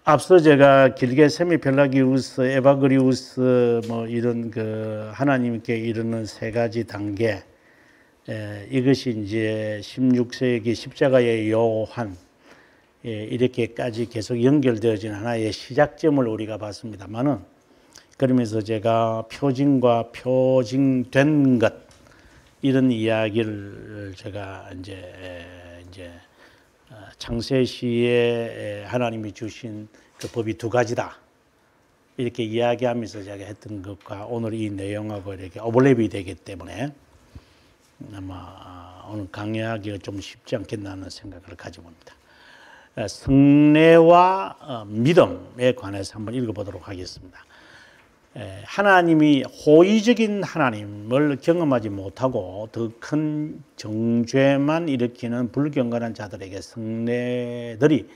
앞서 제가 길게 세미펠라기우스, 에바그리우스 뭐 이런 그 하나님께 이르는 세 가지 단계, 이것이 이제 16세기 십자가의 요한, 이렇게까지 계속 연결되어진 하나의 시작점을 우리가 봤습니다만은, 그러면서 제가 표징과 표징된 것 이런 이야기를 제가 이제 창세시에 하나님이 주신 그 법이 두 가지다 이렇게 이야기하면서 제가 했던 것과 오늘 이 내용하고 이렇게 오버랩이 되기 때문에 아마 오늘 강의하기가 좀 쉽지 않겠나 하는 생각을 가져봅니다. 성례와 믿음에 관해서 한번 읽어보도록 하겠습니다. 하나님이 호의적인 하나님을 경험하지 못하고 더 큰 정죄만 일으키는 불경건한 자들에게 성례들이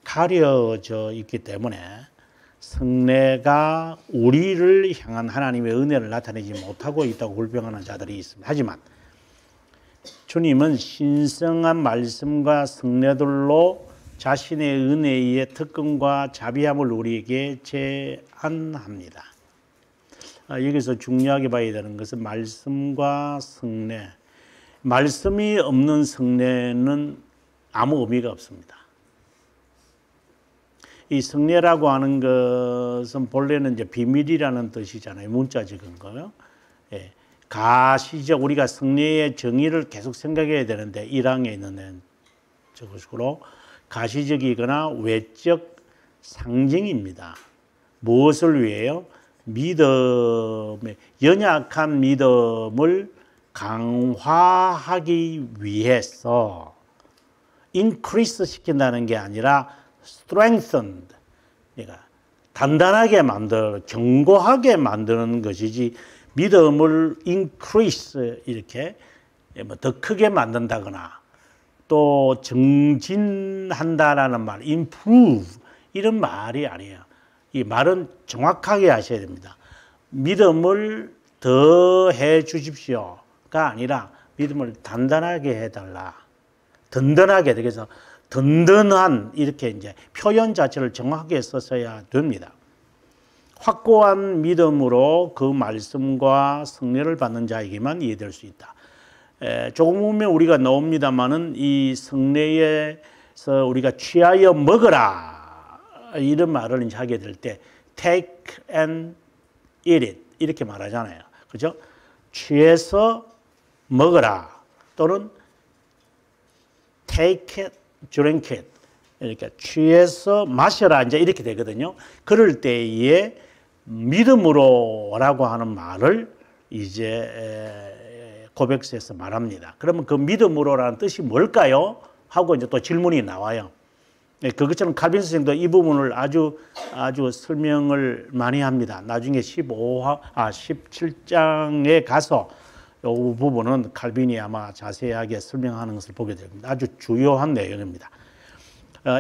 가려져 있기 때문에 성례가 우리를 향한 하나님의 은혜를 나타내지 못하고 있다고 불평하는 자들이 있습니다. 하지만 주님은 신성한 말씀과 성례들로 자신의 은혜의 특권과 자비함을 우리에게 제안합니다. 여기서 중요하게 봐야 되는 것은 말씀과 성례. 말씀이 없는 성례는 아무 의미가 없습니다. 이 성례라고 하는 것은 본래는 이제 비밀이라는 뜻이잖아요. 문자적인 거요. 가시적 우리가 성례의 정의를 계속 생각해야 되는데 1항에 있는 저것으로 가시적이거나 외적 상징입니다. 무엇을 위해요? 믿음의 연약한 믿음을 강화하기 위해서 increase 시킨다는 게 아니라 strengthened, 그러니까 단단하게 견고하게 만드는 것이지 믿음을 increase 이렇게 더 크게 만든다거나 또 정진한다라는 말, improve 이런 말이 아니에요. 이 말은 정확하게 하셔야 됩니다. 믿음을 더해 주십시오가 아니라 믿음을 단단하게 해달라. 든든하게, 그래서 든든한 이렇게 이제 표현 자체를 정확하게 써서야 됩니다. 확고한 믿음으로 그 말씀과 성례를 받는 자에게만 이해될 수 있다. 조금 보면 우리가 나옵니다만은 이 성례에서 우리가 취하여 먹어라 이런 말을 이제 하게 될 때 take and eat it 이렇게 말하잖아요. 그죠? 취해서 먹어라 또는 take it, drink it 그러니까 취해서 마셔라 이제 이렇게 되거든요. 그럴 때에 믿음으로라고 하는 말을 이제 고백서에서 말합니다. 그러면 그 믿음으로라는 뜻이 뭘까요? 하고 이제 또 질문이 나와요. 그것처럼 칼빈 선생도 이 부분을 아주 설명을 많이 합니다. 나중에 17장에 가서 이 부분은 칼빈이 아마 자세하게 설명하는 것을 보게 됩니다. 아주 주요한 내용입니다.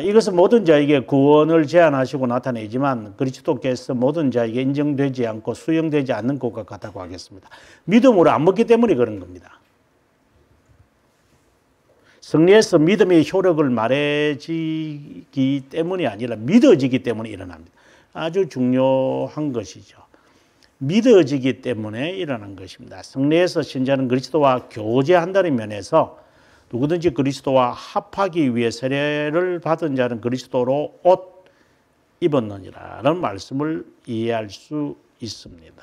이것은 모든 자에게 구원을 제안하시고 나타내지만 그리스도께서 모든 자에게 인정되지 않고 수용되지 않는 것과 같다고 하겠습니다. 믿음으로 안 먹기 때문에 그런 겁니다. 성례에서 믿음의 효력을 말해지기 때문이 아니라 믿어지기 때문에 일어납니다. 아주 중요한 것이죠. 믿어지기 때문에 일어난 것입니다. 성례에서 신자는 그리스도와 교제한다는 면에서 누구든지 그리스도와 합하기 위해 세례를 받은 자는 그리스도로 옷 입었느니라는 말씀을 이해할 수 있습니다.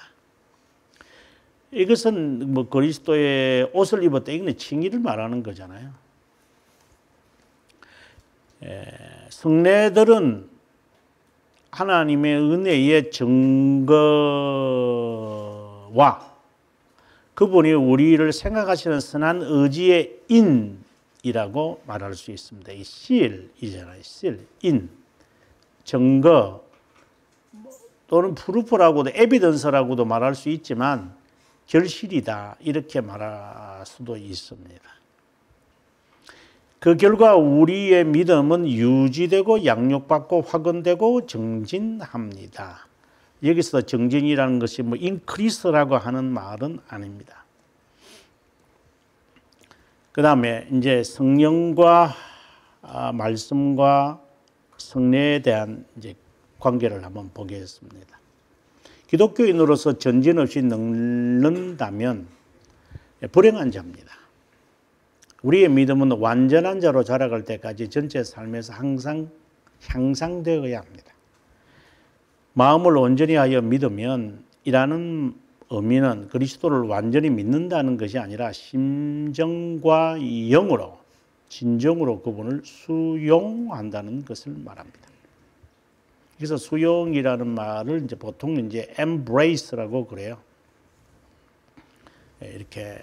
이것은 뭐 그리스도의 옷을 입었다 이건 칭의를 말하는 거잖아요. 성례들은 하나님의 은혜의 증거와 그분이 우리를 생각하시는 선한 의지의 인이라고 말할 수 있습니다. 이 실이잖아요. 실, 인, 증거 또는 프루프라고도 에비던스라고도 말할 수 있지만 결실이다 이렇게 말할 수도 있습니다. 그 결과 우리의 믿음은 유지되고 양육받고 확언되고 정진합니다. 여기서 정진이라는 것이 뭐 인크리스라고 하는 말은 아닙니다. 그 다음에 이제 성령과 말씀과 성례에 대한 이제 관계를 한번 보겠습니다. 기독교인으로서 전진 없이 늙는다면 불행한 자입니다. 우리의 믿음은 완전한 자로 자라갈 때까지 전체 삶에서 항상 향상되어야 합니다. 마음을 온전히 하여 믿으면 이라는 의미는 그리스도를 완전히 믿는다는 것이 아니라 심정과 영으로 진정으로 그분을 수용한다는 것을 말합니다. 그래서 수용이라는 말을 이제 보통 이제 embrace라고 그래요. 이렇게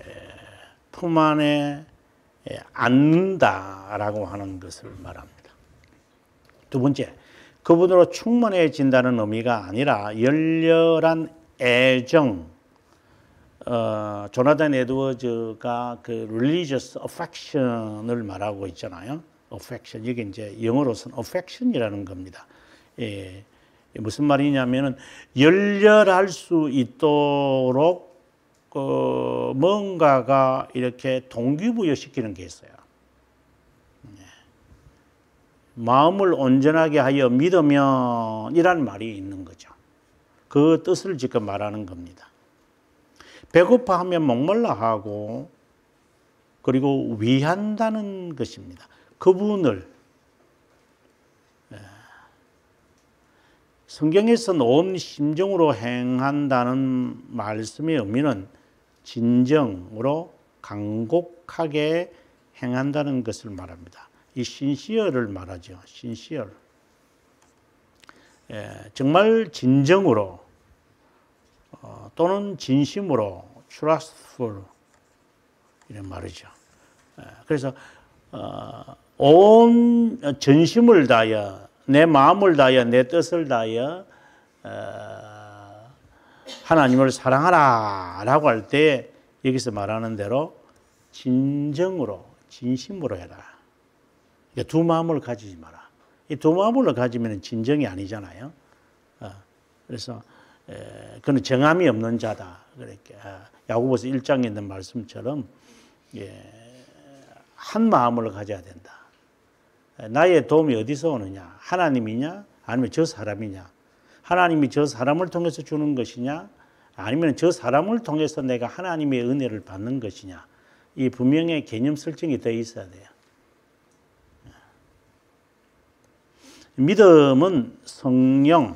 품 안에 안는다라고 하는 것을 말합니다. 두 번째, 그분으로 충만해진다는 의미가 아니라 열렬한 애정. 조나단 에드워즈가 그 religious affection을 말하고 있잖아요. affection. 이게 이제 영어로서는 affection이라는 겁니다. 예, 무슨 말이냐면은 열렬할 수 있도록 뭔가가 이렇게 동기부여시키는 게 있어요. 예. 마음을 온전하게 하여 믿으면 이란 말이 있는 거죠. 그 뜻을 지금 말하는 겁니다. 배고파하면 목말라 하고 그리고 위한다는 것입니다. 그분을 성경에서는 온 심정으로 행한다는 말씀의 의미는 진정으로 간곡하게 행한다는 것을 말합니다. 이 신시어를 말하죠. 신시어. 정말 진정으로 또는 진심으로 trustful 이런 말이죠. 그래서 온 전심을 다하여 내 마음을 다하여 내 뜻을 다하여 하나님을 사랑하라 라고 할 때 여기서 말하는 대로 진정으로 진심으로 해라. 그러니까 두 마음을 가지지 마라. 이 두 마음을 가지면 진정이 아니잖아요. 그래서 그는 정함이 없는 자다. 그렇게 야고보서 1장에 있는 말씀처럼 한 마음을 가져야 된다. 나의 도움이 어디서 오느냐? 하나님이냐? 아니면 저 사람이냐? 하나님이 저 사람을 통해서 주는 것이냐? 아니면 저 사람을 통해서 내가 하나님의 은혜를 받는 것이냐? 이 분명히 개념 설정이 되어 있어야 돼요. 믿음은 성령에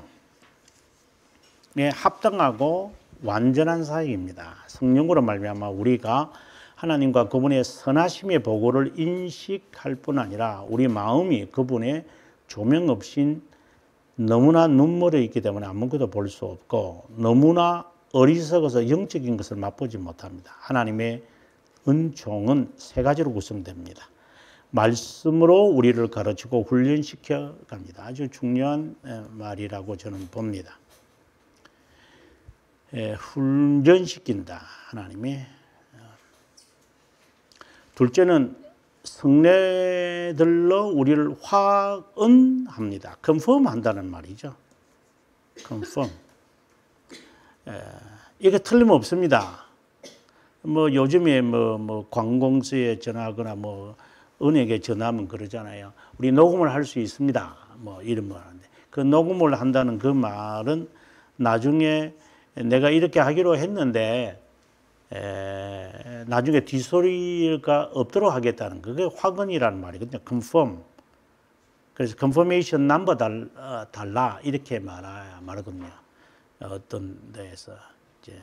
합당하고 완전한 사역입니다. 성령으로 말미암아 우리가 하나님과 그분의 선하심의 보고를 인식할 뿐 아니라 우리 마음이 그분의 조명 없인 너무나 눈물에 있기 때문에 아무것도 볼 수 없고 너무나 어리석어서 영적인 것을 맛보지 못합니다. 하나님의 은총은 세 가지로 구성됩니다. 말씀으로 우리를 가르치고 훈련시켜 갑니다. 아주 중요한 말이라고 저는 봅니다. 훈련시킨다. 하나님이. 둘째는 성례들로 우리를 화응합니다. 컨펌한다는 말이죠. 컨펌. 이게 틀림없습니다. 뭐 요즘에 뭐 관공서에 전화하거나 뭐 은행에 전화하면 그러잖아요. 우리 녹음을 할 수 있습니다. 뭐 이런 말 하는데 그 녹음을 한다는 그 말은 나중에 내가 이렇게 하기로 했는데 나중에 뒷소리가 없도록 하겠다는 그게 확언이라는 말이거든요. confirm. 그래서 confirmation number 달라 이렇게 말하거든요. 어떤 데에서 이제.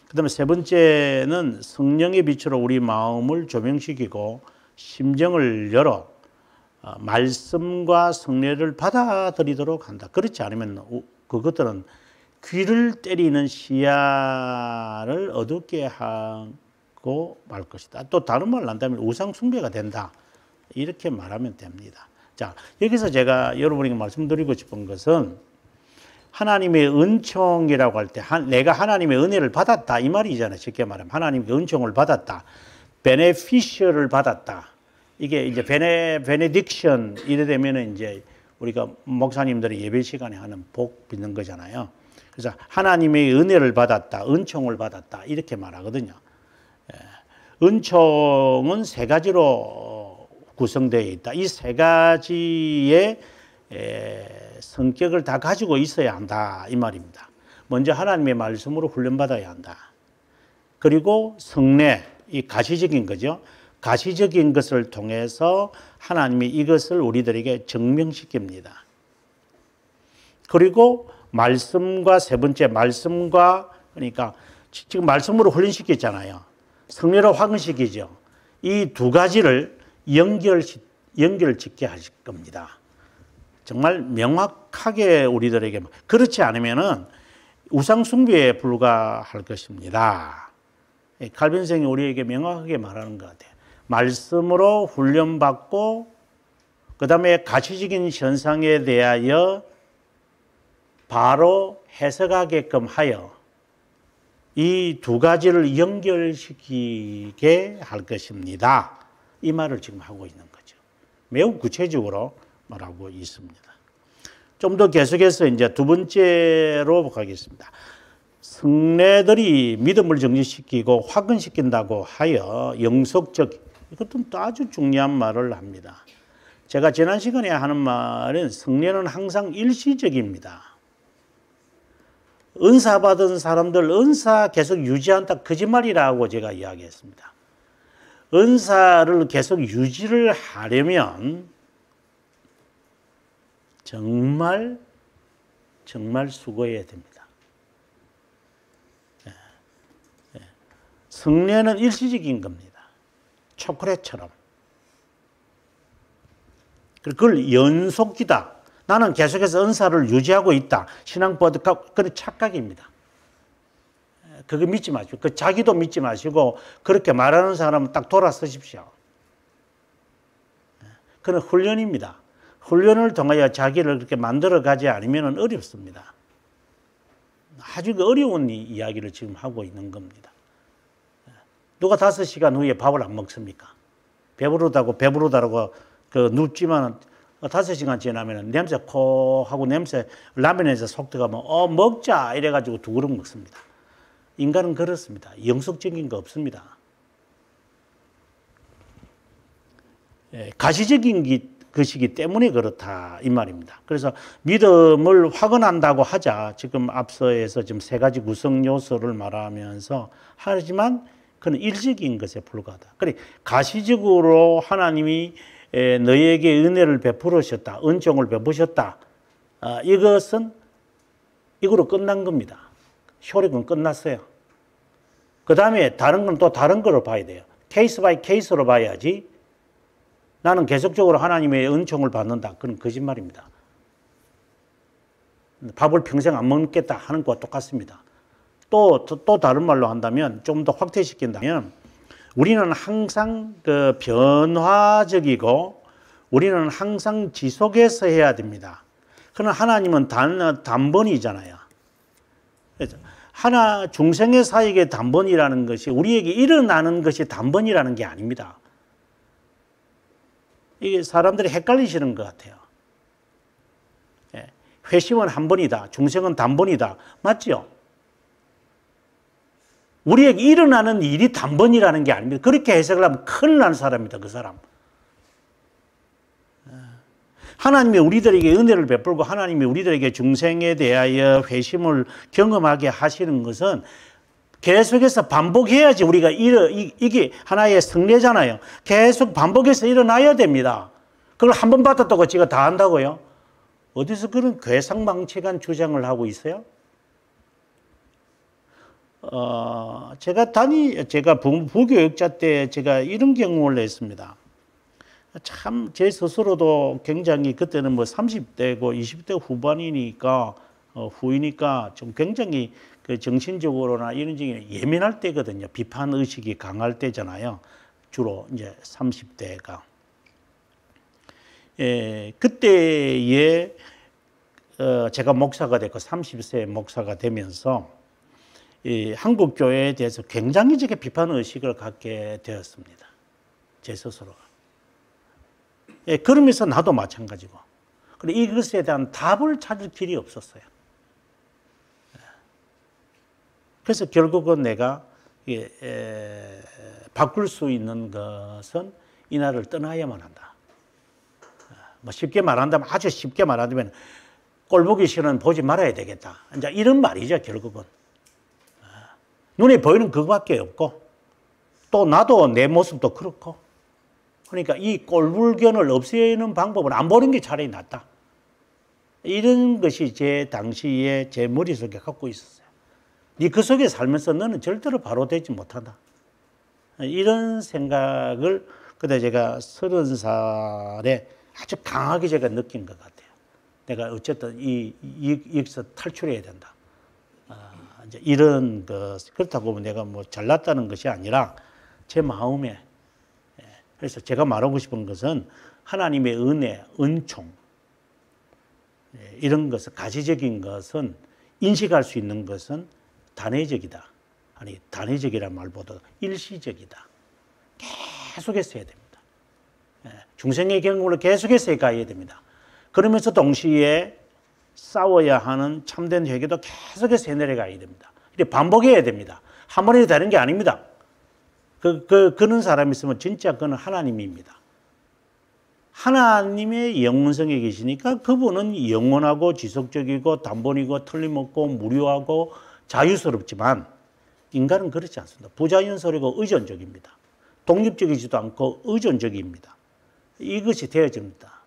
그다음에 세 번째는 성령의 빛으로 우리 마음을 조명시키고 심정을 열어 말씀과 성례를 받아들이도록 한다. 그렇지 않으면 그것들은 귀를 때리는 시야를 어둡게 하고 말 것이다. 또 다른 말을 한다면 우상 숭배가 된다. 이렇게 말하면 됩니다. 자, 여기서 제가 여러분에게 말씀드리고 싶은 것은 하나님의 은총이라고 할 때 내가 하나님의 은혜를 받았다 이 말이잖아요. 쉽게 말하면 하나님의 은총을 받았다. 베네피셜을 받았다. 이게 이제 베네딕션 이래 되면은 이제 우리가 목사님들이 예배 시간에 하는 복 빚는 거잖아요. 그래서 하나님의 은혜를 받았다, 은총을 받았다 이렇게 말하거든요. 은총은 세 가지로 구성되어 있다. 이 세 가지의 성격을 다 가지고 있어야 한다 이 말입니다. 먼저 하나님의 말씀으로 훈련받아야 한다. 그리고 성례, 이 가시적인 거죠. 가시적인 것을 통해서 하나님이 이것을 우리들에게 증명시킵니다. 그리고 말씀과 세 번째 말씀과 그러니까 지금 말씀으로 훈련시켰잖아요. 성례로 확언시키죠. 이 두 가지를 연결짓게 하실 겁니다. 정말 명확하게 우리들에게 그렇지 않으면은 우상 숭배에 불과할 것입니다. 칼빈 선생이 우리에게 명확하게 말하는 것 같아요. 말씀으로 훈련받고 그 다음에 가시적인 현상에 대하여 바로 해석하게끔 하여 이 두 가지를 연결시키게 할 것입니다. 이 말을 지금 하고 있는 거죠. 매우 구체적으로 말하고 있습니다. 좀 더 계속해서 이제 두 번째로 가겠습니다. 성례들이 믿음을 정지시키고 확언시킨다고 하여 영속적, 이것도 아주 중요한 말을 합니다. 제가 지난 시간에 하는 말은 성례는 항상 일시적입니다. 은사 받은 사람들 은사 계속 유지한다 거짓말이라고 제가 이야기했습니다. 은사를 계속 유지를 하려면 정말 수고해야 됩니다. 성례는 일시적인 겁니다. 초콜릿처럼. 그걸 연속기다. 나는 계속해서 은사를 유지하고 있다. 신앙 버득하고 그런 착각입니다. 그거 믿지 마시고 그 자기도 믿지 마시고 그렇게 말하는 사람은 딱 돌아서십시오. 그건 훈련입니다. 훈련을 통하여 자기를 그렇게 만들어가지 않으면 어렵습니다. 아주 어려운 이야기를 지금 하고 있는 겁니다. 누가 5시간 후에 밥을 안 먹습니까? 배부르다고 눕지만 5시간 지나면 냄새 코 하고 냄새 라면에서 속 들어가면 먹자 이래가지고 2그릇 먹습니다. 인간은 그렇습니다. 영속적인 거 없습니다. 가시적인 것이기 때문에 그렇다 이 말입니다. 그래서 믿음을 확언한다고 하자 지금 앞서에서 지금 3가지 구성 요소를 말하면서 하지만 그는 일적인 것에 불과하다. 그래 가시적으로 하나님이 너희에게 은혜를 베풀으셨다. 은총을 베푸셨다. 이것은 이거로 끝난 겁니다. 효력은 끝났어요. 그 다음에 다른 건 또 다른 거로 봐야 돼요. 케이스 바이 케이스로 봐야지 나는 계속적으로 하나님의 은총을 받는다. 그건 거짓말입니다. 밥을 평생 안 먹겠다 하는 것과 똑같습니다. 또 다른 말로 한다면 좀 더 확대시킨다면 우리는 항상 변화적이고 우리는 항상 지속해서 해야 됩니다. 그러나 하나님은 단번이잖아요. 중생의 사역의 단번이라는 것이 우리에게 일어나는 것이 단번이라는 게 아닙니다. 이게 사람들이 헷갈리시는 것 같아요. 회심은 한 번이다. 중생은 단번이다. 맞죠? 우리에게 일어나는 일이 단번이라는 게 아닙니다. 그렇게 해석을 하면 큰일 나는 사람입니다. 그 사람. 하나님이 우리들에게 은혜를 베풀고 하나님이 우리들에게 중생에 대하여 회심을 경험하게 하시는 것은 계속해서 반복해야지 우리가 이게 하나의 성례잖아요. 계속 반복해서 일어나야 됩니다. 그걸 한 번 받았다고 제가 다 한다고요? 어디서 그런 괴상망측한 주장을 하고 있어요? 제가 부교육자 때 제가 이런 경험을 했습니다. 참 제 스스로도 굉장히 그때는 30대고 20대 후반이니까 후이니까 좀 굉장히 정신적으로나 이런 쪽에 예민할 때거든요. 비판 의식이 강할 때잖아요. 주로 이제 30대가. 그때에 제가 목사가 됐고 30세 목사가 되면서 한국 교회에 대해서 굉장히 제게 비판 의식을 갖게 되었습니다. 제 스스로가. 그러면서 나도 마찬가지고. 그리고 이것에 대한 답을 찾을 길이 없었어요. 그래서 결국은 내가 바꿀 수 있는 것은 이 나라를 떠나야만 한다. 뭐 쉽게 말한다면, 아주 쉽게 말한다면 꼴 보기 싫으면 보지 말아야 되겠다. 이제 이런 말이죠, 결국은. 눈에 보이는 그거밖에 없고, 또 나도 내 모습도 그렇고, 그러니까 이 꼴불견을 없애는 방법은 안 보는 게 차라리 낫다. 이런 것이 제 당시에 제 머릿속에 갖고 있었어요. 네 그 속에 살면서 너는 절대로 바로 되지 못한다. 이런 생각을 그때 제가 30살에 아주 강하게 제가 느낀 것 같아요. 내가 어쨌든 여기서 탈출해야 된다. 이제 이런 그렇다고 보면 내가 뭐 잘났다는 것이 아니라 제 마음에, 그래서 제가 말하고 싶은 것은 하나님의 은혜, 은총, 이런 것은 가시적인 것은 인식할 수 있는 것은 단회적이다. 아니, 단회적이란 말보다 일시적이다. 계속해서 해야 됩니다. 중생의 경우를 계속해서 가야 됩니다. 그러면서 동시에 싸워야 하는 참된 회개도 계속해서 해내려가야 됩니다. 이렇게 반복해야 됩니다. 한 번에 되는 게 아닙니다. 그런 사람이 있으면 진짜 그는 하나님입니다. 하나님의 영원성에 계시니까 그분은 영원하고 지속적이고 단번이고 틀림없고 무료하고 자유스럽지만 인간은 그렇지 않습니다. 부자연스럽고 의존적입니다. 독립적이지도 않고 의존적입니다. 이것이 되어집니다.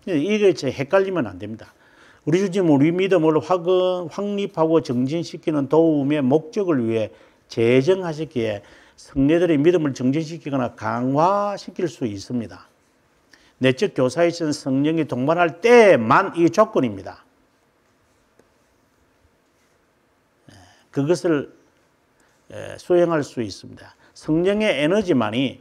이게 헷갈리면 안 됩니다. 우리 주님 우리 믿음을 확립하고 정진시키는 도움의 목적을 위해 제정하셨기에 성례들의 믿음을 정진시키거나 강화시킬 수 있습니다. 내적 교사이신 성령이 동반할 때만 이 조건입니다. 그것을 수행할 수 있습니다. 성령의 에너지만이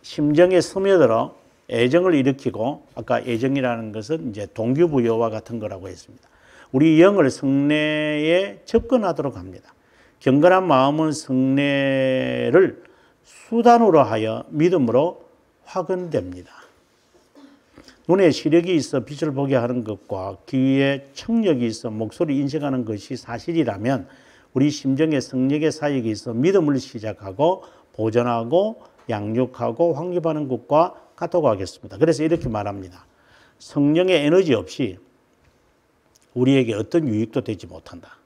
심정에 스며들어 애정을 일으키고, 아까 애정이라는 것은 이제 동기부여와 같은 거라고 했습니다. 우리 영을 성례에 접근하도록 합니다. 경건한 마음은 성례를 수단으로 하여 믿음으로 확언됩니다. 눈에 시력이 있어 빛을 보게 하는 것과 귀에 청력이 있어 목소리 인식하는 것이 사실이라면 우리 심정의 성령의 사역이 있어 믿음을 시작하고 보존하고 양육하고 확립하는 것과 같다고 하겠습니다. 그래서 이렇게 말합니다. 성령의 에너지 없이 우리에게 어떤 유익도 되지 못한다.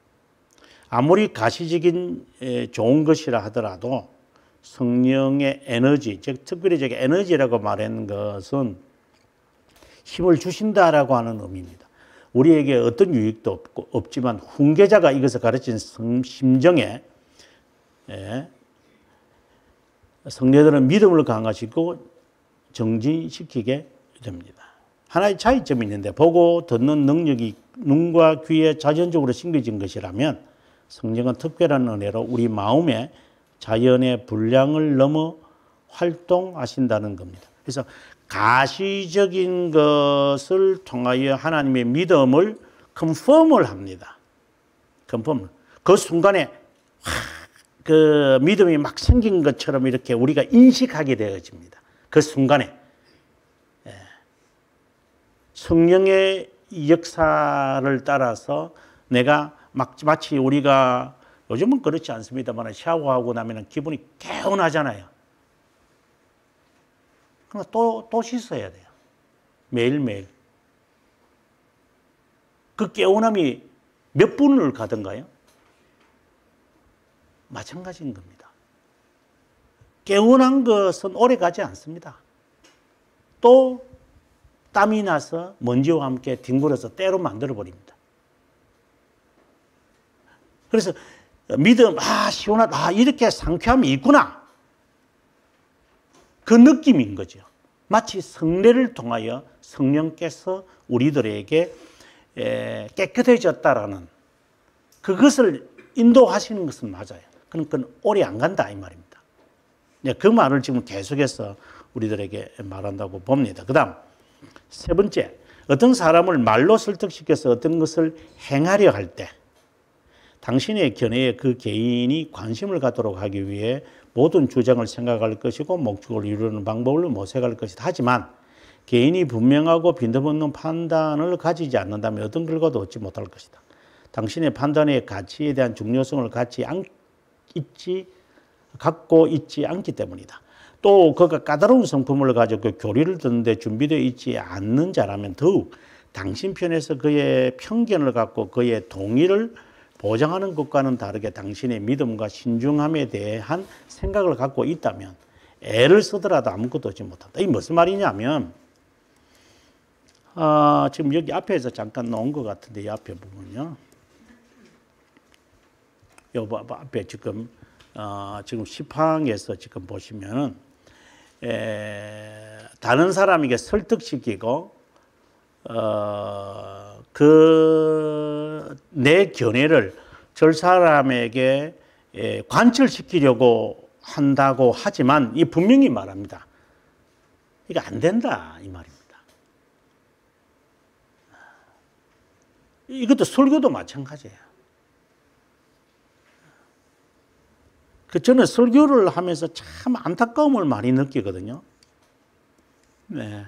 아무리 가시적인 좋은 것이라 하더라도 성령의 에너지, 즉 특별히 제가 에너지라고 말하는 것은 힘을 주신다라고 하는 의미입니다. 우리에게 어떤 유익도 없지만 훈계자가 이것을 가르친 심정에 성례들은 믿음을 강화시키고 정진시키게 됩니다. 하나의 차이점이 있는데 보고 듣는 능력이 눈과 귀에 자연적으로 심겨진 것이라면 성령은 특별한 은혜로 우리 마음의 자연의 분량을 넘어 활동하신다는 겁니다. 그래서 가시적인 것을 통하여 하나님의 믿음을 컨펌을 합니다. 컨펌. 그 순간에 그 믿음이 막 생긴 것처럼 이렇게 우리가 인식하게 되어집니다. 그 순간에 성령의 역사를 따라서 내가 마치 우리가 요즘은 그렇지 않습니다만 샤워하고 나면 기분이 개운하잖아요. 그러나 또 씻어야 돼요. 매일매일. 그 개운함이 몇 분을 가던가요? 마찬가지인 겁니다. 개운한 것은 오래 가지 않습니다. 또 땀이 나서 먼지와 함께 뒹굴어서 때로 만들어버립니다. 그래서 믿음, 시원하다, 이렇게 상쾌함이 있구나. 그 느낌인 거죠. 마치 성례를 통하여 성령께서 우리들에게 깨끗해졌다라는 그것을 인도하시는 것은 맞아요. 그러니까 오래 안 간다 이 말입니다. 그 말을 지금 계속해서 우리들에게 말한다고 봅니다. 그 다음 세 번째, 어떤 사람을 말로 설득시켜서 어떤 것을 행하려 할 때 당신의 견해에 그 개인이 관심을 갖도록 하기 위해 모든 주장을 생각할 것이고 목적을 이루는 방법을 모색할 것이다. 하지만 개인이 분명하고 빈틈없는 판단을 가지지 않는다면 어떤 결과도 얻지 못할 것이다. 당신의 판단의 가치에 대한 중요성을 갖고 있지 않기 때문이다. 또 그가 까다로운 성품을 가지고 그 교리를 듣는데 준비되어 있지 않는 자라면 더욱 당신 편에서 그의 편견을 갖고 그의 동의를 보장하는 것과는 다르게 당신의 믿음과 신중함에 대한 생각을 갖고 있다면 애를 쓰더라도 아무것도 하지 못한다. 이게 무슨 말이냐면 지금 여기 앞에서 잠깐 놓은 것 같은데 이 앞에 부분요. 이 앞에 지금 지금 시황에서 지금 보시면은 다른 사람에게 설득시키고 내 견해를 저 사람에게 관철시키려고 한다고 하지만 이 분명히 말합니다. 이거 안 된다 이 말입니다. 이것도 설교도 마찬가지예요. 저는 설교를 하면서 참 안타까움을 많이 느끼거든요. 네.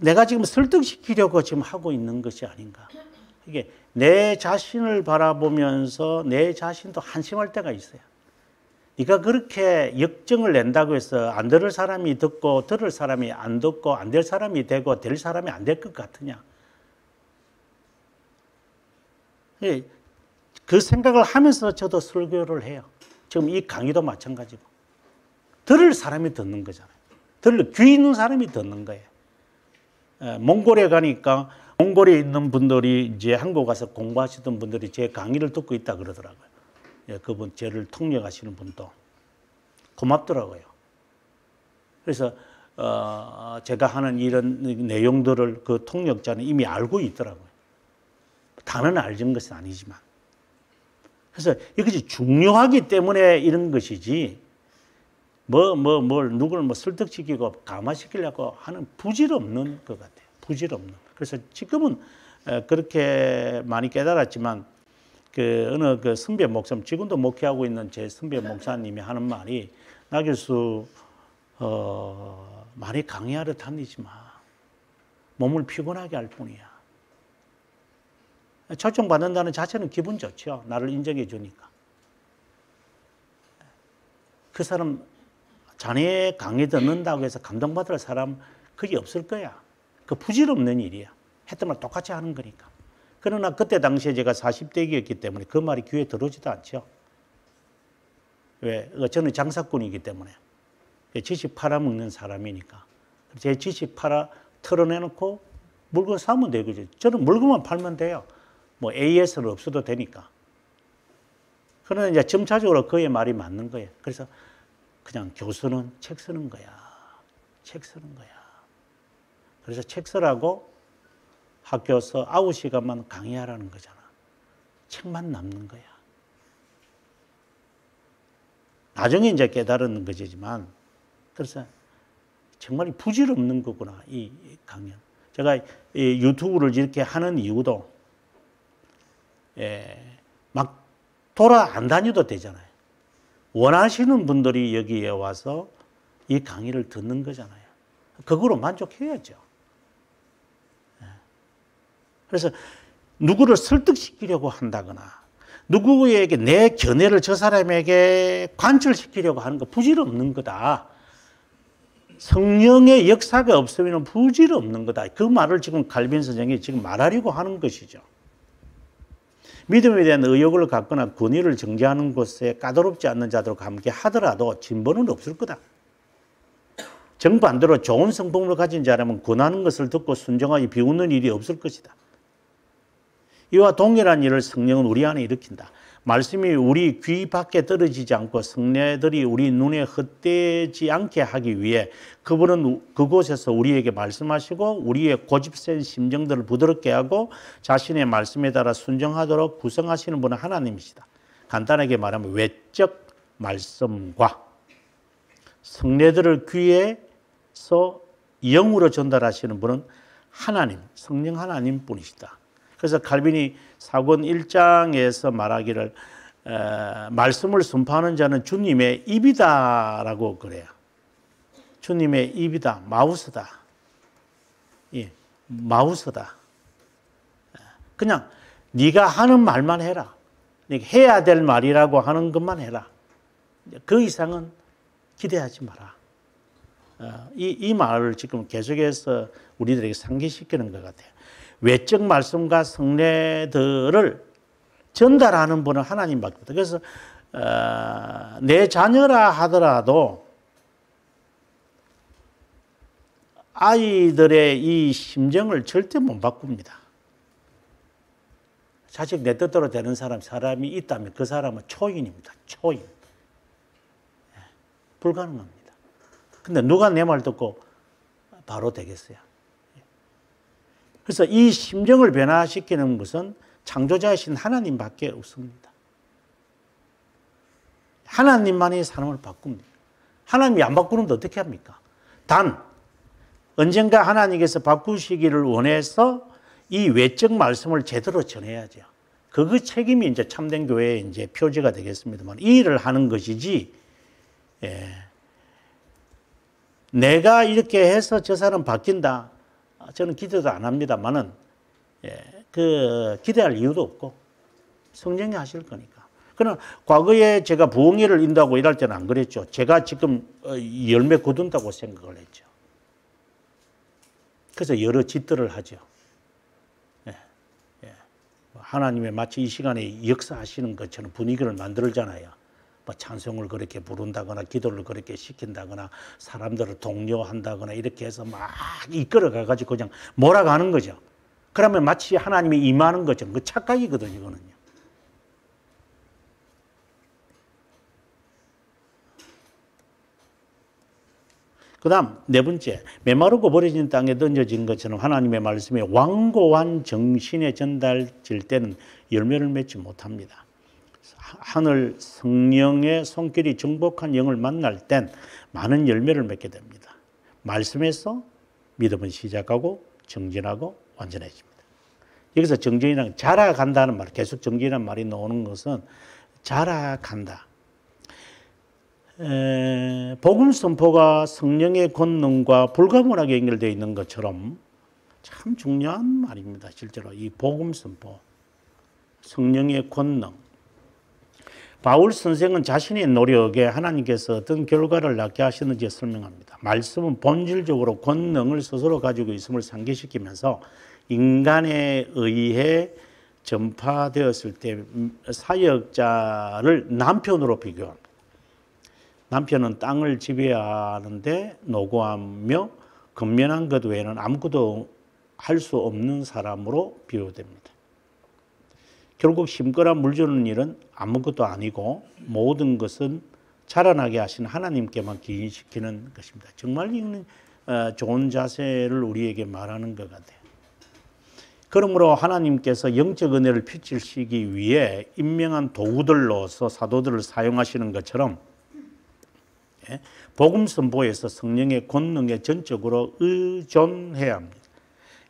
내가 지금 설득시키려고 지금 하고 있는 것이 아닌가. 이게 내 자신을 바라보면서 내 자신도 한심할 때가 있어요. 네가 그렇게 역정을 낸다고 해서 안 들을 사람이 듣고 들을 사람이 안 듣고 안 될 사람이 되고 될 사람이 안 될 것 같으냐. 그 생각을 하면서 저도 설교를 해요. 지금 이 강의도 마찬가지고. 들을 사람이 듣는 거잖아요. 귀 있는 사람이 듣는 거예요. 몽골에 가니까 몽골에 있는 분들이 이제 한국 가서 공부하시던 분들이 제 강의를 듣고 있다 그러더라고요. 그분 저를 통역하시는 분도 고맙더라고요. 그래서 제가 하는 이런 내용들을 그 통역자는 이미 알고 있더라고요. 다는 알는 것은 아니지만. 그래서 이것이 중요하기 때문에 이런 것이지 누구를 설득시키고 감화시키려고 하는 부질 없는 것 같아요. 부질 없는. 그래서 지금은 그렇게 많이 깨달았지만 어느 선배 목사님, 지금도 목회하고 있는 제 선배 목사님이 하는 말이 나 교수 많이 강의하러 다니지 마. 몸을 피곤하게 할 뿐이야. 초청받는다는 자체는 기분 좋죠. 나를 인정해 주니까. 그 사람 자네 강의 듣는다고 해서 감동받을 사람 거기 없을 거야. 그 부질없는 일이야. 했던 말 똑같이 하는 거니까. 그러나 그때 당시에 제가 40대기였기 때문에 그 말이 귀에 들어오지도 않죠. 왜? 저는 장사꾼이기 때문에. 지식 팔아먹는 사람이니까. 제 지식 팔아 털어내놓고 물건 사면 되겠죠. 저는 물건만 팔면 돼요. AS는 없어도 되니까. 그러나 이제 점차적으로 그의 말이 맞는 거예요. 그래서 그냥 교수는 책 쓰는 거야. 책 쓰는 거야. 그래서 책 쓰라고 학교에서 아웃시간만 강의하라는 거잖아. 책만 남는 거야. 나중에 이제 깨달은 거지만, 그래서 정말 부질없는 거구나, 이 강연. 제가 이 유튜브를 이렇게 하는 이유도, 막 돌아 안 다녀도 되잖아요. 원하시는 분들이 여기에 와서 이 강의를 듣는 거잖아요. 그거로 만족해야죠. 그래서 누구를 설득시키려고 한다거나 누구에게 내 견해를 저 사람에게 관철시키려고 하는 거 부질없는 거다. 성령의 역사가 없으면 부질없는 거다. 그 말을 지금 칼빈 선생이 지금 말하려고 하는 것이죠. 믿음에 대한 의욕을 갖거나 권위를 정지하는 곳에 까다롭지 않는 자들과 함께 하더라도 진보는 없을 거다. 정반대로 좋은 성품을 가진 자라면 권하는 것을 듣고 순종하여 비웃는 일이 없을 것이다. 이와 동일한 일을 성령은 우리 안에 일으킨다. 말씀이 우리 귀 밖에 떨어지지 않고 성례들이 우리 눈에 헛되지 않게 하기 위해 그분은 그곳에서 우리에게 말씀하시고 우리의 고집센 심정들을 부드럽게 하고 자신의 말씀에 따라 순종하도록 구성하시는 분은 하나님이시다. 간단하게 말하면 외적 말씀과 성례들을 귀에서 영으로 전달하시는 분은 하나님, 성령 하나님 뿐이시다. 그래서 칼빈이 사권 1장에서 말하기를 말씀을 선포하는 자는 주님의 입이다라고 그래요. 주님의 입이다, 마우스다. 예, 마우스다. 그냥 네가 하는 말만 해라. 해야 될 말이라고 하는 것만 해라. 그 이상은 기대하지 마라. 이 말을 지금 계속해서 우리들에게 상기시키는 것 같아요. 외적 말씀과 성례들을 전달하는 분은 하나님밖에 없다. 그래서 내 자녀라 하더라도 아이들의 이 심정을 절대 못 바꿉니다. 자식 내 뜻대로 되는 사람이 있다면 그 사람은 초인입니다. 초인. 불가능합니다. 근데 누가 내 말 듣고 바로 되겠어요? 그래서 이 심정을 변화시키는 것은 창조자이신 하나님밖에 없습니다. 하나님만이 사람을 바꿉니다. 하나님이 안 바꾸는데 어떻게 합니까? 단 언젠가 하나님께서 바꾸시기를 원해서 이 외적 말씀을 제대로 전해야죠. 그 책임이 이제 참된 교회의 이제 표지가 되겠습니다만 이 일을 하는 것이지. 내가 이렇게 해서 저 사람 바뀐다. 저는 기대도 안 합니다만은 기대할 이유도 없고 성령이 하실 거니까. 그러나 과거에 제가 부흥회를 인도하고 일할 때는 안 그랬죠. 제가 지금 열매 거둔다고 생각을 했죠. 그래서 여러 짓들을 하죠. 하나님의 마치 이 시간에 역사하시는 것처럼 분위기를 만들잖아요. 뭐 찬송을 그렇게 부른다거나 기도를 그렇게 시킨다거나 사람들을 독려한다거나 이렇게 해서 막 이끌어가가지고 그냥 몰아가는 거죠. 그러면 마치 하나님이 임하는 것처럼 그 착각이거든요, 이거는요. 그 다음 네 번째, 메마르고 버려진 땅에 던져진 것처럼 하나님의 말씀이 완고한 정신에 전달될 때는 열매를 맺지 못합니다. 하늘 성령의 손길이 정복한 영을 만날 땐 많은 열매를 맺게 됩니다. 말씀에서 믿음은 시작하고 정진하고 완전해집니다. 여기서 정진이란 자라간다는 말, 계속 정진이라는 말이 나오는 것은 자라간다. 복음 선포가 성령의 권능과 불가분하게 연결되어 있는 것처럼 참 중요한 말입니다. 실제로 이 복음 선포, 성령의 권능. 바울 선생은 자신의 노력에 하나님께서 어떤 결과를 낳게 하시는지 설명합니다. 말씀은 본질적으로 권능을 스스로 가지고 있음을 상기시키면서 인간에 의해 전파되었을 때 사역자를 남편으로 비교합니다. 남편은 땅을 지배하는데 노고하며 근면한 것 외에는 아무것도 할 수 없는 사람으로 비유됩니다. 결국 심거나 물 주는 일은 아무것도 아니고 모든 것은 자라나게 하신 하나님께만 기인시키는 것입니다. 정말 이는 좋은 자세를 우리에게 말하는 것 같아요. 그러므로 하나님께서 영적 은혜를 펼치시기 위해 임명한 도구들로서 사도들을 사용하시는 것처럼 복음 선포에서 성령의 권능에 전적으로 의존해야 합니다.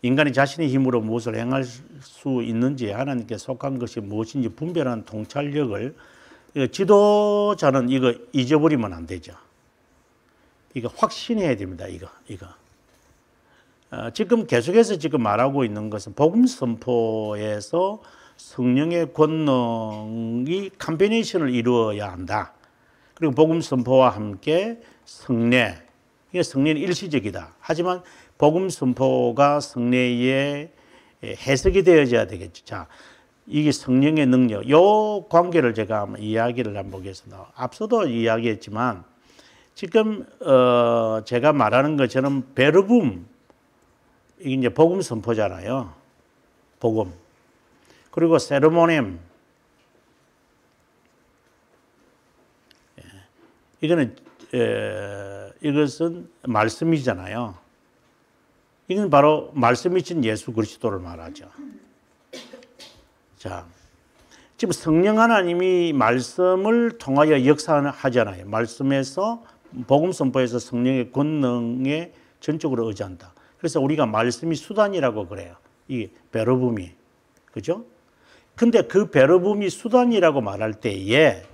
인간이 자신의 힘으로 무엇을 행할 수 있는지 하나님께 속한 것이 무엇인지 분별하는 통찰력을 지도자는 이거 잊어버리면 안 되죠. 이거 확신해야 됩니다. 이거. 지금 계속해서 지금 말하고 있는 것은 복음 선포에서 성령의 권능이 컴비네이션을 이루어야 한다. 그리고 복음 선포와 함께 성례, 이게 성례는 일시적이다. 하지만 복음 선포가 성례에 해석이 되어져야 되겠죠. 자, 이게 성령의 능력, 요 관계를 제가 한번 이야기를 한번 보겠습니다. 앞서도 이야기했지만 지금 제가 말하는 것처럼 베르붐, 이게 이제 복음 선포잖아요. 복음. 그리고 세르모넴, 이것은 말씀이잖아요. 이건 바로 말씀이신 예수 그리스도를 말하죠. 자, 지금 성령 하나님이 말씀을 통하여 역사하잖아요. 말씀에서 복음 선포에서 성령의 권능에 전적으로 의지한다. 그래서 우리가 말씀이 수단이라고 그래요. 이 베르붐이. 그죠? 근데 그 베르붐이 수단이라고 말할 때에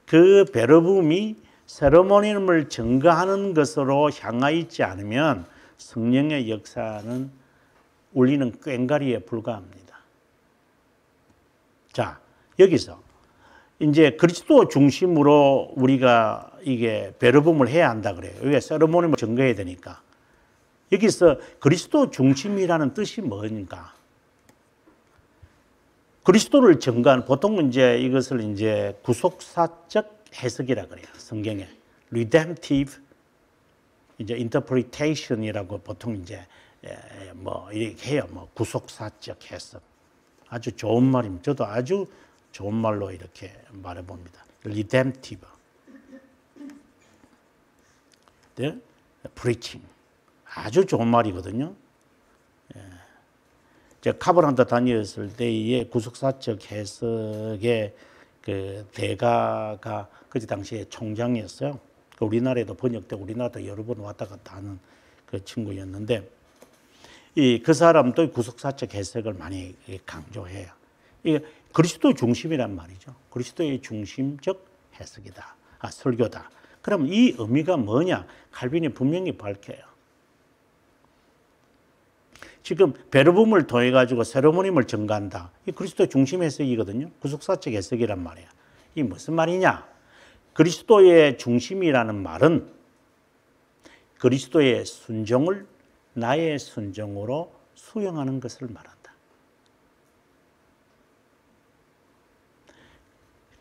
그 베르붐이 세레모니를 증거하는 것으로 향하 있지 않으면 성령의 역사는 울리는 꽹과리에 불과합니다. 자, 여기서 이제 그리스도 중심으로 우리가 이게 베르봄을 해야 한다 그래요. 이게 세레모니를 증거해야 되니까. 여기서 그리스도 중심이라는 뜻이 뭔가? 그리스도를 증거한, 보통 이제 이것을 이제 구속사적 해석이라 그래요. 성경에. redemptive 이제 interpretation이라고 보통 이제 뭐 이렇게 해요. 뭐 구속사적 해석. 아주 좋은 말입니다. 저도 아주 좋은 말로 이렇게 말해 봅니다. redemptive. 네? preaching. 아주 좋은 말이거든요. 제가 카브란다 다녔을 때의 구속사적 해석의 그 대가가 그때 당시에 총장이었어요. 우리나라에도 번역되고 우리나라도 여러 번 왔다 갔다 하는 그 친구였는데 그 사람도 구속사적 해석을 많이 강조해요. 이게 그리스도 중심이란 말이죠. 그리스도의 중심적 해석이다. 설교다. 그럼 이 의미가 뭐냐? 칼빈이 분명히 밝혀요. 지금 베르붐을 통해 가지고 세레모니를 증가한다. 이 그리스도 중심 해석이거든요. 구속사적 해석이란 말이야. 이 무슨 말이냐? 그리스도의 중심이라는 말은 그리스도의 순종을 나의 순종으로 수용하는 것을 말한다.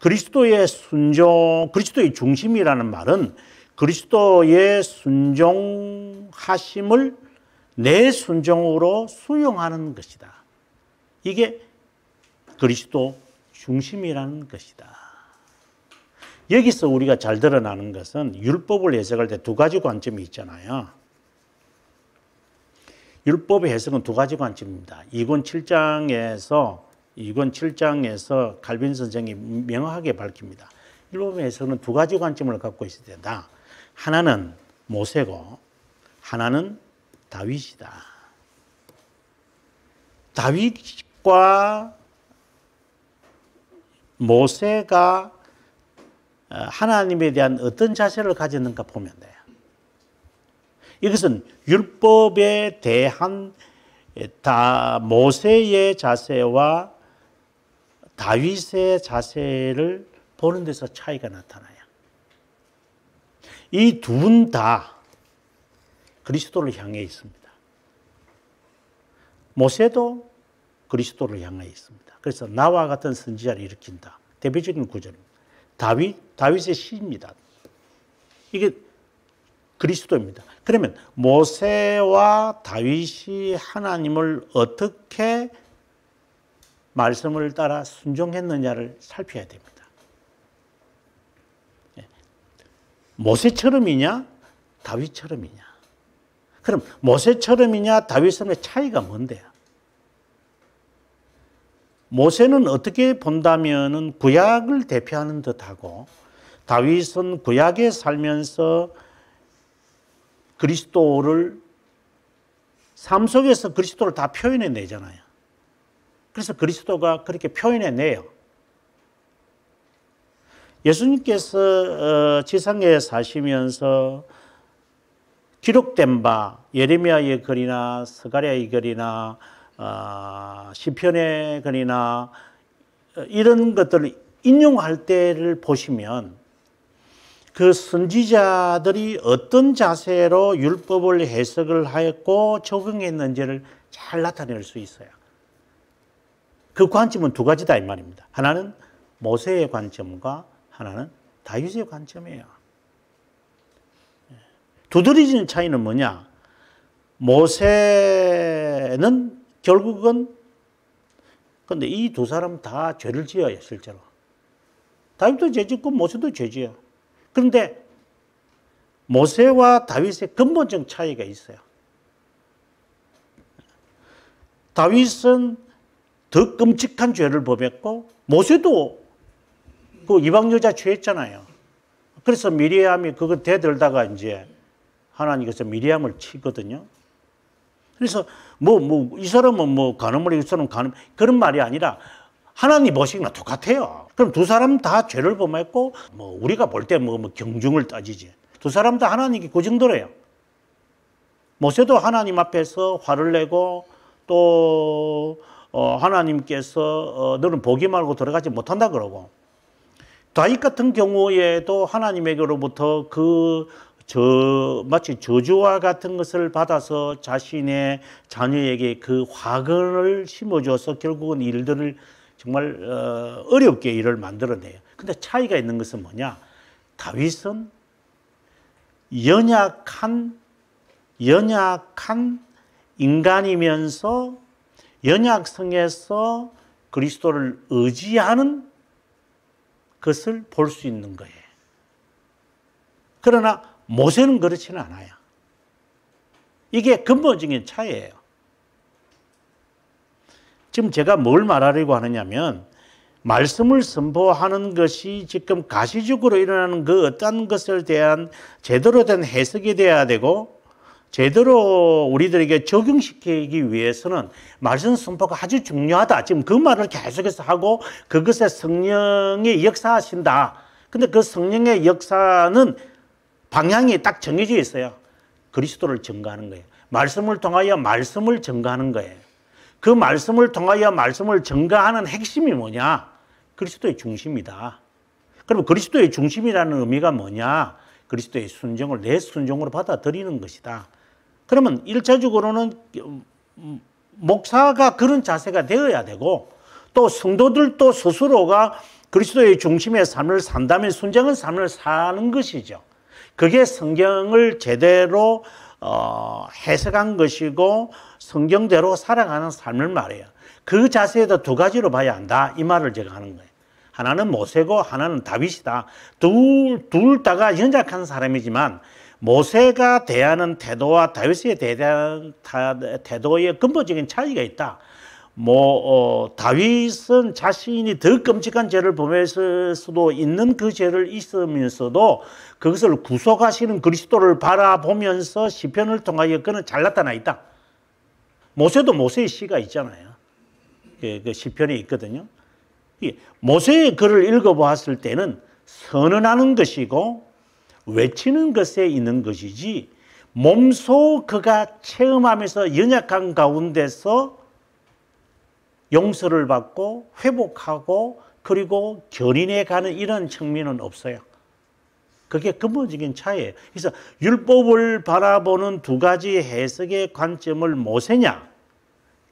그리스도의 순종, 그리스도의 중심이라는 말은 그리스도의 순종하심을 내 순종으로 수용하는 것이다. 이게 그리스도 중심이라는 것이다. 여기서 우리가 잘 드러나는 것은 율법을 해석할 때 두 가지 관점이 있잖아요. 율법의 해석은 두 가지 관점입니다. 2권 7장에서 칼빈 선생이 명확하게 밝힙니다. 율법의 해석은 두 가지 관점을 갖고 있어야 된다. 하나는 모세고 하나는 다윗이다. 다윗과 모세가 하나님에 대한 어떤 자세를 가졌는가 보면 돼요. 이것은 율법에 대한 모세의 자세와 다윗의 자세를 보는 데서 차이가 나타나요. 이 둘 다 그리스도를 향해 있습니다. 모세도 그리스도를 향해 있습니다. 그래서 나와 같은 선지자를 일으킨다. 대표적인 구절입니다. 다윗의 시입니다. 이게 그리스도입니다. 그러면 모세와 다윗이 하나님을 어떻게 말씀을 따라 순종했느냐를 살펴야 됩니다. 모세처럼이냐 다윗처럼이냐. 그럼 모세처럼이냐 다윗처럼의 차이가 뭔데요? 모세는 어떻게 본다면은 구약을 대표하는 듯하고 다윗은 구약에 살면서 그리스도를 삶 속에서 그리스도를 다 표현해 내잖아요. 그래서 그리스도가 그렇게 표현해 내요. 예수님께서 지상에 사시면서 기록된 바 예레미야의 글이나 스가랴의 글이나 시편의 글이나 이런 것들을 인용할 때를 보시면 그 선지자들이 어떤 자세로 율법을 해석을 하였고 적응했는지를 잘 나타낼 수 있어요. 그 관점은 두 가지다 이 말입니다. 하나는 모세의 관점과 하나는 다윗의 관점이에요. 두드러지는 차이는 뭐냐? 모세는 결국은 근데 이 두 사람 다 죄를 지어요, 실제로. 다윗도 죄 짓고 모세도 죄 지어. 그런데 모세와 다윗의 근본적 차이가 있어요. 다윗은 더 끔찍한 죄를 범했고 모세도 그 이방 여자 취했잖아요. 그래서 미리암이 그거 대들다가 이제 하나님께서 미리암을 치거든요. 그래서 이 사람은 간음을 이 사람은 간음 그런 말이 아니라 하나님 보시기나 똑같아요. 그럼 두 사람 다 죄를 범했고 우리가 볼 때 경중을 따지지. 두 사람 다 하나님께 그 정도래요. 모세도 하나님 앞에서 화를 내고 또 하나님께서 너는 보기 말고 들어가지 못한다 그러고 다윗 같은 경우에도 하나님에게로부터 마치 저주와 같은 것을 받아서 자신의 자녀에게 그 화근을 심어줘서 결국은 일들을 정말 어렵게 일을 만들어내요. 근데 차이가 있는 것은 뭐냐? 다윗은 연약한 인간이면서 연약성에서 그리스도를 의지하는 것을 볼 수 있는 거예요. 그러나 모세는 그렇지는 않아요. 이게 근본적인 차이예요. 지금 제가 뭘 말하려고 하느냐면 말씀을 선포하는 것이 지금 가시적으로 일어나는 그 어떤 것에 대한 제대로 된 해석이 돼야 되고 제대로 우리들에게 적용시키기 위해서는 말씀 선포가 아주 중요하다. 지금 그 말을 계속해서 하고 그것에 성령이 역사하신다. 근데 그 성령의 역사는 방향이 딱 정해져 있어요. 그리스도를 증거하는 거예요. 말씀을 통하여 말씀을 증거하는 거예요. 그 말씀을 통하여 말씀을 증거하는 핵심이 뭐냐? 그리스도의 중심이다. 그럼 그리스도의 중심이라는 의미가 뭐냐? 그리스도의 순종을 내 순종으로 받아들이는 것이다. 그러면 1차적으로는 목사가 그런 자세가 되어야 되고 또 성도들도 스스로가 그리스도의 중심의 삶을 산다면 순종한 삶을 사는 것이죠. 그게 성경을 제대로 해석한 것이고 성경대로 살아가는 삶을 말해요. 그 자세에도 두 가지로 봐야 한다. 이 말을 제가 하는 거예요. 하나는 모세고 하나는 다윗이다. 둘 다가 연약한 사람이지만 모세가 대하는 태도와 다윗에 대한 태도의 근본적인 차이가 있다. 다윗은 자신이 더 끔찍한 죄를 범했을 수도 있는 그 죄를 있으면서도 그것을 구속하시는 그리스도를 바라보면서 시편을 통하여 그는 잘 나타나 있다. 모세도 모세의 시가 있잖아요. 그 시편이 있거든요. 모세의 글을 읽어보았을 때는 선언하는 것이고 외치는 것에 있는 것이지 몸소 그가 체험하면서 연약한 가운데서 용서를 받고 회복하고 그리고 견인해 가는 이런 측면은 없어요. 그게 근본적인 차이예요. 그래서 율법을 바라보는 두 가지 해석의 관점을 모세냐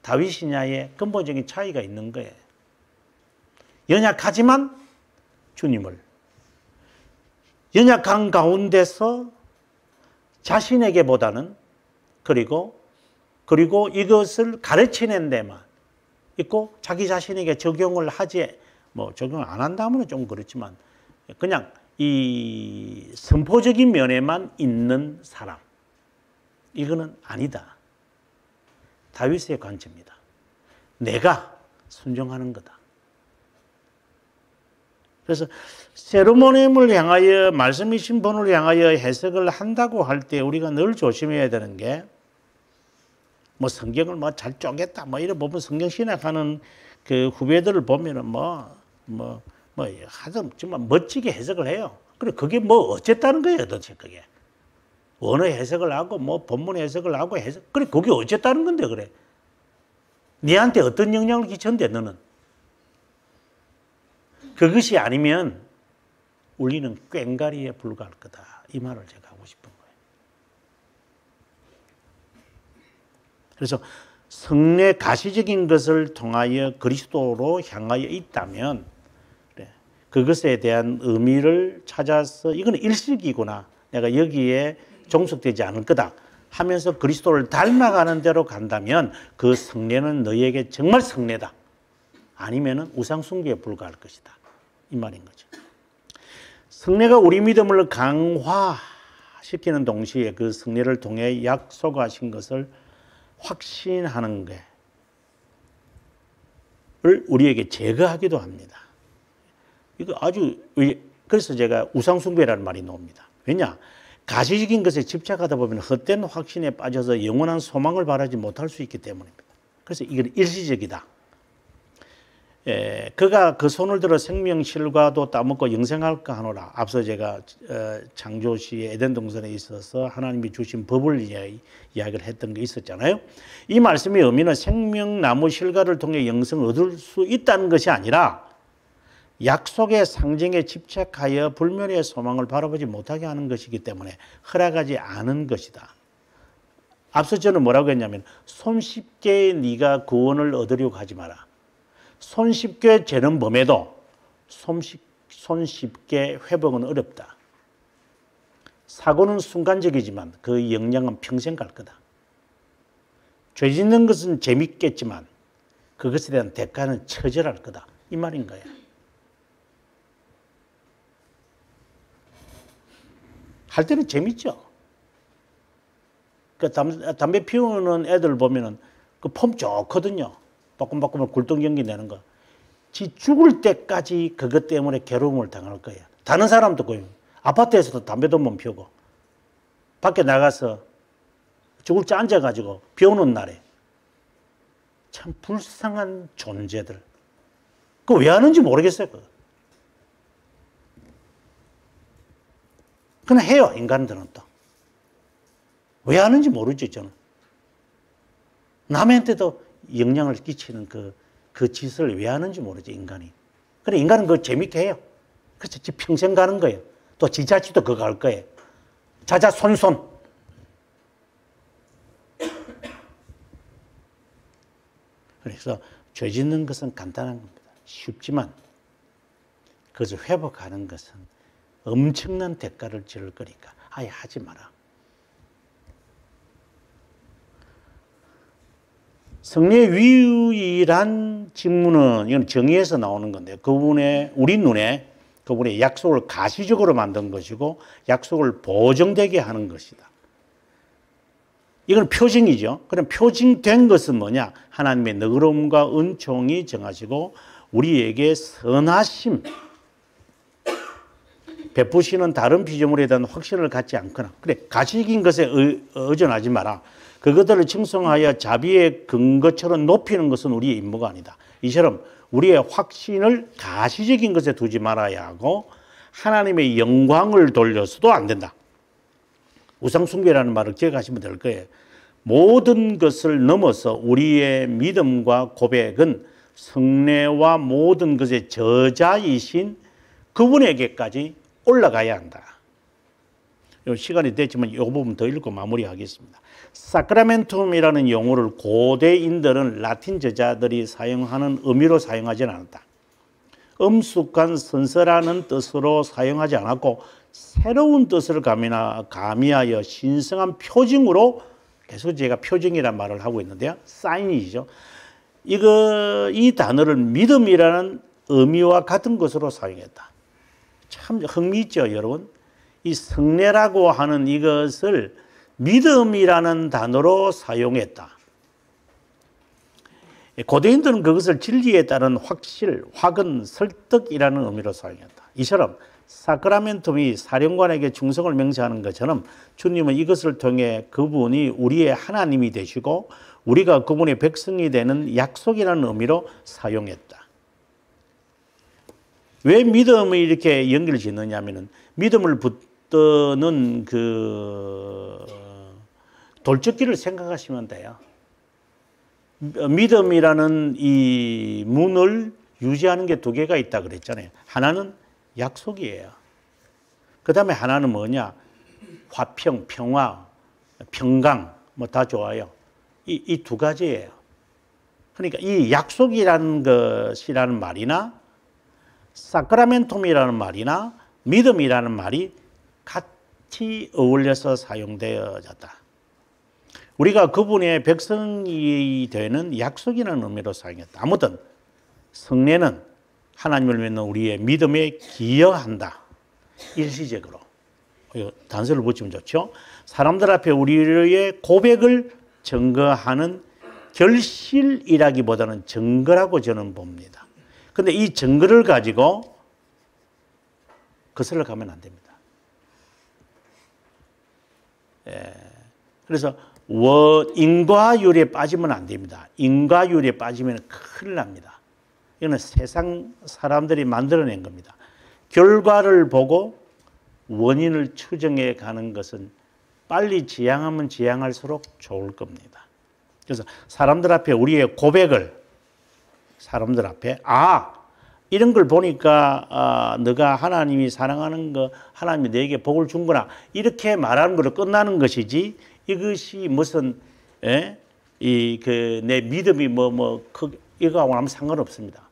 다윗이냐의 근본적인 차이가 있는 거예요. 연약하지만 주님을 연약한 가운데서 자신에게보다는 그리고 이것을 가르치는 데만 있고 자기 자신에게 적용을 하지 적용을 안 한다면 좀 그렇지만 그냥 이 선포적인 면에만 있는 사람 이거는 아니다. 다윗의 관점이다. 내가 순종하는 거다. 그래서 세르모니엄을 향하여 말씀의 신본을 향하여 해석을 한다고 할 때 우리가 늘 조심해야 되는 게 성경을 잘 쪼갰다 이런 부분 성경 신학하는 그 후배들을 보면은 하여튼 정말 멋지게 해석을 해요. 그래 그게 어쨌다는 거예요, 도대체 그게 원어 해석을 하고 본문 해석을 하고 그래 그게 어쨌다는 건데 그래 니한테 어떤 영향을 끼쳤는데 너는 그것이 아니면 우리는 꽹과리에 불과할 거다. 이 말을 제가 하고 싶은 거예요. 그래서 성례 가시적인 것을 통하여 그리스도로 향하여 있다면 그것에 대한 의미를 찾아서 이건 일식이구나. 내가 여기에 종속되지 않을 거다 하면서 그리스도를 닮아가는 대로 간다면 그 성례는 너희에게 정말 성례다. 아니면 우상 숭배에 불과할 것이다. 이 말인 거죠. 성례가 우리 믿음을 강화시키는 동시에 그 성례를 통해 약속하신 것을 확신하는 것을 우리에게 제거하기도 합니다. 이거 그래서 제가 우상숭배라는 말이 나옵니다. 왜냐? 가시적인 것에 집착하다 보면 헛된 확신에 빠져서 영원한 소망을 바라지 못할 수 있기 때문입니다. 그래서 이건 일시적이다. 그가 그 손을 들어 생명실과도 따먹고 영생할까 하노라. 앞서 제가 창조시의 에덴 동산에 있어서 하나님이 주신 법을 이야기를 했던 게 있었잖아요. 이 말씀의 의미는 생명나무 실과를 통해 영생을 얻을 수 있다는 것이 아니라 약속의 상징에 집착하여 불멸의 소망을 바라보지 못하게 하는 것이기 때문에 허락하지 않은 것이다. 앞서 저는 뭐라고 했냐면 손쉽게 네가 구원을 얻으려고 하지 마라. 손쉽게 죄는 범해도 손쉽게 회복은 어렵다. 사고는 순간적이지만 그 영향은 평생 갈 거다. 죄 짓는 것은 재밌겠지만 그것에 대한 대가는 처절할 거다. 이 말인 거야. 할 때는 재밌죠. 그 담배 피우는 애들 보면은 그 폼 좋거든요. 빠끔빠끔 굴뚝 연기 내는 거. 지 죽을 때까지 그것 때문에 괴로움을 당할 거예요. 다른 사람도 거예요. 아파트에서도 담배도 못 피우고 밖에 나가서 죽을 때 앉아가지고 비 오는 날에 참 불쌍한 존재들. 그거 왜 하는지 모르겠어요. 그냥 해요. 인간들은 또. 왜 하는지 모르죠. 저는. 남한테도 영향을 끼치는 그 짓을 왜 하는지 모르죠. 인간이. 그래 인간은 그거 재밌게 해요. 그래서 평생 가는 거예요. 또 지자체도 그거 할 거예요. 자자손손. 그래서 죄 짓는 것은 간단한 겁니다. 쉽지만 그것을 회복하는 것은 엄청난 대가를 치를 거니까 아예 하지 마라. 성례의 유일한 직무는 이건 정의에서 나오는 건데 우리 눈에 그분의 약속을 가시적으로 만든 것이고 약속을 보정되게 하는 것이다. 이건 표징이죠. 그럼 표징된 것은 뭐냐? 하나님의 너그러움과 은총이 정하시고 우리에게 선하심, 베푸시는 다른 피조물에 대한 확신을 갖지 않거나 그래 가시적인 것에 의존하지 마라. 그것들을 칭송하여 자비의 근거처럼 높이는 것은 우리의 임무가 아니다. 이처럼 우리의 확신을 가시적인 것에 두지 말아야 하고 하나님의 영광을 돌려서도 안 된다. 우상숭배라는 말을 기억하시면 될 거예요. 모든 것을 넘어서 우리의 믿음과 고백은 성례와 모든 것의 저자이신 그분에게까지 올라가야 한다. 시간이 됐지만 이 부분 더 읽고 마무리하겠습니다. 사크라멘툼이라는 용어를 고대인들은 라틴 저자들이 사용하는 의미로 사용하지 않았다. 엄숙한 선서라는 뜻으로 사용하지 않았고 새로운 뜻을 가미하여 신성한 표징으로 계속 제가 표징이라는 말을 하고 있는데요. 사인이죠. 이 단어를 믿음이라는 의미와 같은 것으로 사용했다. 참 흥미있죠, 여러분? 이 성례라고 하는 이것을 믿음이라는 단어로 사용했다. 고대인들은 그것을 진리에 따른 확실, 확은, 설득이라는 의미로 사용했다. 이처럼 사크라멘tum이 사령관에게 충성을 명시하는 것처럼 주님은 이것을 통해 그분이 우리의 하나님이 되시고 우리가 그분의 백성이 되는 약속이라는 의미로 사용했다. 왜 믿음을 이렇게 연결 짓느냐면은 믿음을 붙드는 그 돌적기를 생각하시면 돼요. 믿음이라는 이 문을 유지하는 게 두 개가 있다 그랬잖아요. 하나는 약속이에요. 그 다음에 하나는 뭐냐? 화평, 평화, 평강 뭐 다 좋아요. 이 두 가지예요. 그러니까 이 약속이라는 것이라는 말이나 사크라멘tum이라는 말이나 믿음이라는 말이 같이 어울려서 사용되어졌다. 우리가 그분의 백성이 되는 약속이라는 의미로 사용했다. 아무튼 성례는 하나님을 믿는 우리의 믿음에 기여한다. 일시적으로. 단서를 붙이면 좋죠. 사람들 앞에 우리의 고백을 증거하는 결실이라기보다는 증거라고 저는 봅니다. 그런데 이 증거를 가지고 거슬러 가면 안 됩니다. 그래서 인과율에 빠지면 안 됩니다. 인과율에 빠지면 큰일 납니다. 이거는 세상 사람들이 만들어낸 겁니다. 결과를 보고 원인을 추정해 가는 것은 빨리 지향하면 지향할수록 좋을 겁니다. 그래서 사람들 앞에 우리의 고백을 사람들 앞에 이런 걸 보니까 너가 하나님이 사랑하는 거, 하나님이 너에게 복을 준 거나 이렇게 말하는 거로 끝나는 것이지 이것이 무슨 내 믿음이 이거하고는 아무 상관없습니다.